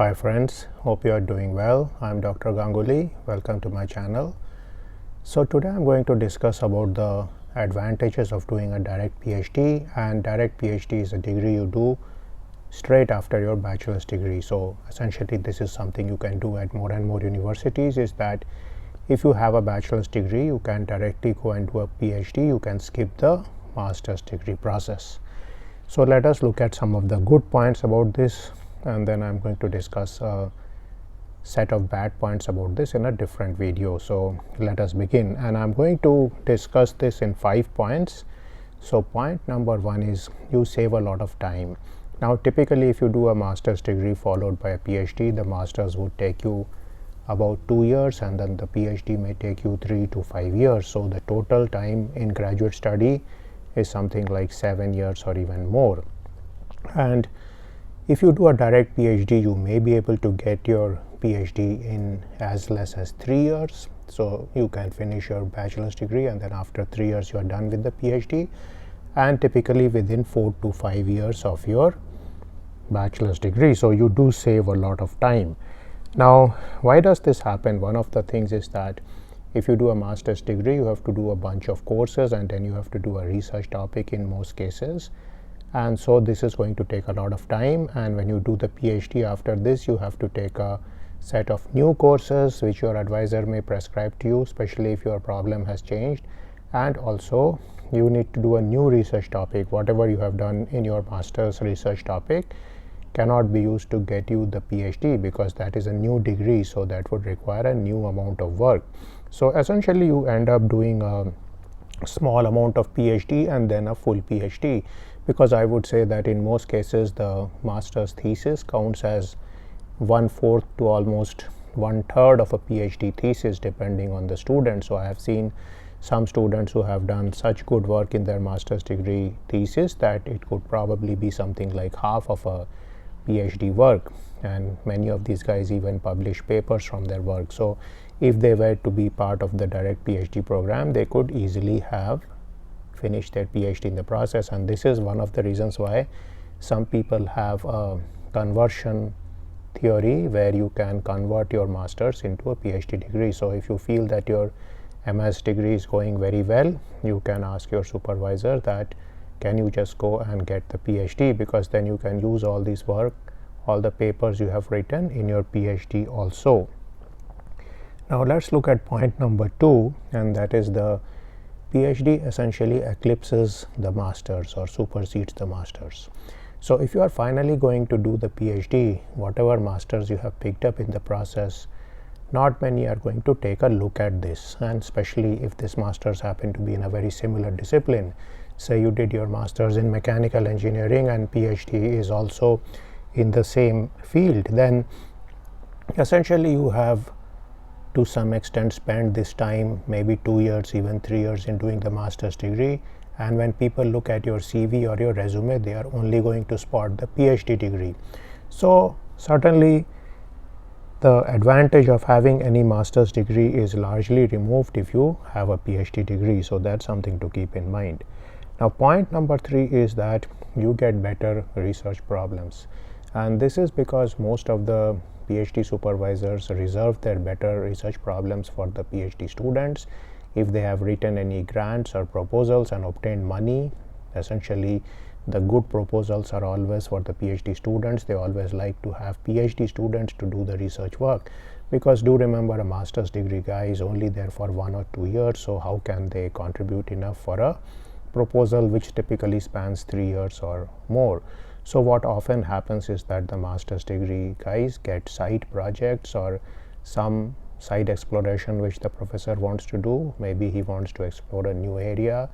Hi friends, hope you are doing well. I'm Dr. Ganguly. Welcome to my channel. So today I'm going to discuss about the advantages of doing a direct PhD, and direct PhD is a degree you do straight after your bachelor's degree. So essentially this is something you can do at more and more universities, is that if you have a bachelor's degree you can directly go and do a PhD. You can skip the master's degree process. So let us look at some of the good points about this, and then I'm going to discuss a set of bad points about this in a different video. So let us begin, and I'm going to discuss this in 5 points. So point number 1 is you save a lot of time. Now typically if you do a master's degree followed by a PhD, the master's would take you about 2 years, and then the PhD may take you 3 to 5 years. So the total time in graduate study is something like 7 years or even more. And if you do a direct PhD, you may be able to get your PhD in as less as 3 years. So you can finish your bachelor's degree, and then after 3 years you are done with the PhD, and typically within 4 to 5 years of your bachelor's degree. So you do save a lot of time. Now why does this happen? One of the things is that if you do a master's degree, you have to do a bunch of courses, and then you have to do a research topic in most cases, and so this is going to take a lot of time. And when you do the PhD after this, you have to take a set of new courses which your advisor may prescribe to you, especially if your problem has changed, and also you need to do a new research topic. Whatever you have done in your master's research topic cannot be used to get you the PhD, because that is a new degree, so that would require a new amount of work. So essentially you end up doing a small amount of PhD and then a full PhD, because I would say that in most cases the master's thesis counts as 1/4 to almost 1/3 of a PhD thesis, depending on the student. So I have seen some students who have done such good work in their master's degree thesis that it could probably be something like half of a PhD work, and many of these guys even publish papers from their work. So if they were to be part of the direct PhD program, they could easily have finished their PhD in the process. And this is one of the reasons why some people have a conversion theory where you can convert your master's into a PhD degree. So if you feel that your MS degree is going very well, you can ask your supervisor that can you just go and get the PhD, because then you can use all this work, all the papers you have written in your PhD also. Now let's look at point number 2, and that is the PhD essentially eclipses the master's or supersedes the master's. So if you are finally going to do the PhD, whatever master's you have picked up in the process, not many are going to take a look at this, and especially if this master's happen to be in a very similar discipline. Say you did your master's in mechanical engineering and PhD is also in the same field, then essentially you have to some extent spend this time, maybe 2 years, even 3 years, in doing the master's degree. And when people look at your CV or your resume, they are only going to spot the PhD degree. So certainly the advantage of having any master's degree is largely removed if you have a PhD degree. So that's something to keep in mind. Now point number 3 is that you get better research problems, and this is because most of the PhD supervisors reserve their better research problems for the PhD students. If they have written any grants or proposals and obtained money, essentially the good proposals are always for the PhD students. They always like to have PhD students to do the research work, because do remember, a master's degree guy is only there for 1 or 2 years, so how can they contribute enough for a proposal which typically spans 3 years or more? So what often happens is that the master's degree guys get side projects or some side exploration which the professor wants to do. Maybe he wants to explore a new area,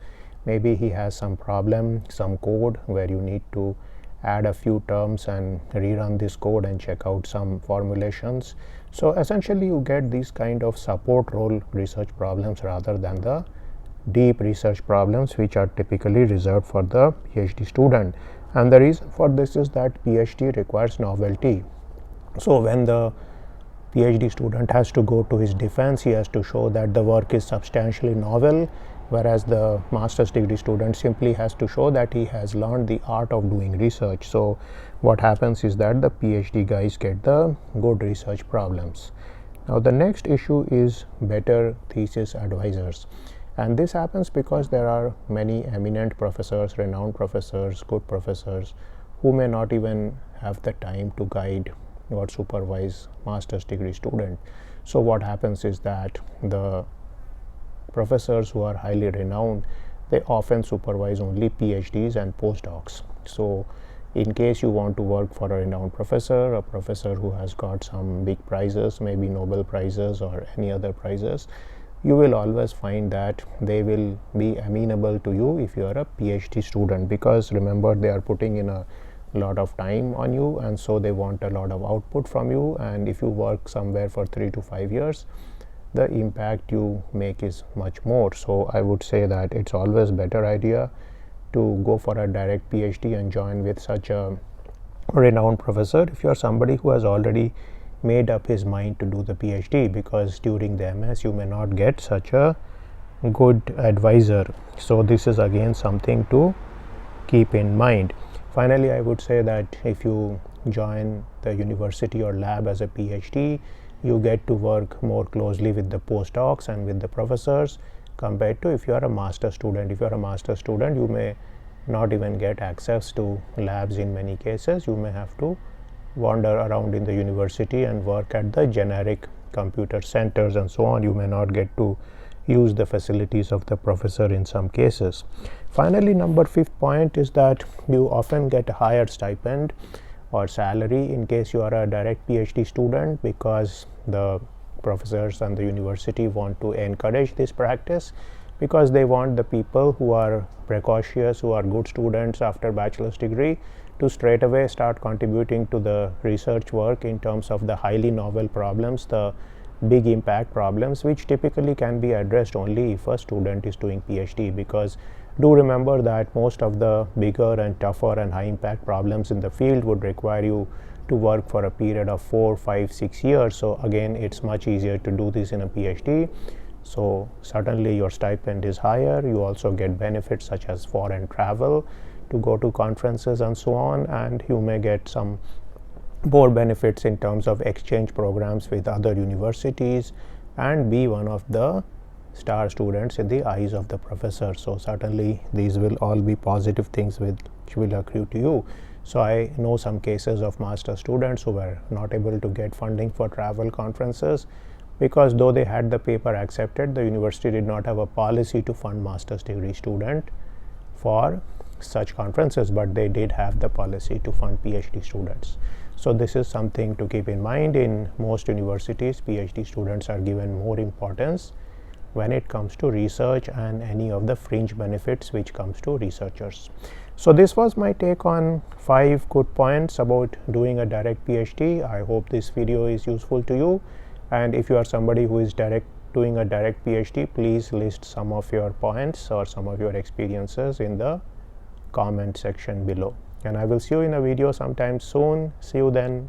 maybe he has some problem, some code where you need to add a few terms and rerun this code and check out some formulations. So essentially you get these kind of support role research problems rather than the deep research problems which are typically reserved for the PhD student. And the reason for this is that PhD requires novelty. So when the PhD student has to go to his defense, he has to show that the work is substantially novel, whereas the master's degree student simply has to show that he has learned the art of doing research. So what happens is that the PhD guys get the good research problems. Now the next issue is better thesis advisors, and this happens because there are many eminent professors, renowned professors, good professors who may not even have the time to guide or supervise master's degree student. So what happens is that the professors who are highly renowned, they often supervise only PhDs and postdocs. So in case you want to work for a renowned professor, a professor who has got some big prizes, maybe Nobel prizes or any other prizes, you will always find that they will be amenable to you if you are a PhD student, because remember, they are putting in a lot of time on you, and so they want a lot of output from you. And if you work somewhere for 3 to 5 years, the impact you make is much more. So I would say that it's always better idea to go for a direct PhD and join with such a renowned professor if you are somebody who has already made up his mind to do the PhD, because during the MS you may not get such a good advisor. So this is again something to keep in mind. Finally, I would say that if you join the university or lab as a PhD, you get to work more closely with the postdocs and with the professors compared to if you are a master student. If you are a master student, you may not even get access to labs in many cases. You may have to wander around in the university and work at the generic computer centers and so on. You may not get to use the facilities of the professor in some cases. Finally, number 5th point is that you often get a higher stipend or salary in case you are a direct PhD student, because the professors and the university want to encourage this practice, because they want the people who are precocious, who are good students after bachelor's degree, to straight away start contributing to the research work in terms of the highly novel problems, the big impact problems, which typically can be addressed only if a student is doing PhD. Because do remember that most of the bigger and tougher and high impact problems in the field would require you to work for a period of 4, 5, 6 years. So again, it's much easier to do this in a PhD. So certainly your stipend is higher. You also get benefits such as foreign travel to go to conferences and so on, and you may get some more benefits in terms of exchange programs with other universities and be one of the star students in the eyes of the professor. So certainly these will all be positive things which will accrue to you. So I know some cases of master students who were not able to get funding for travel conferences, because though they had the paper accepted, the university did not have a policy to fund master's degree student for such conferences, but they did have the policy to fund PhD students. So this is something to keep in mind. In most universities, PhD students are given more importance when it comes to research and any of the fringe benefits which comes to researchers. So this was my take on 5 good points about doing a direct PhD. I hope this video is useful to you, and if you are somebody who is doing a direct PhD, please list some of your points or some of your experiences in the comment section below. And I will see you in a video sometime soon. See you then.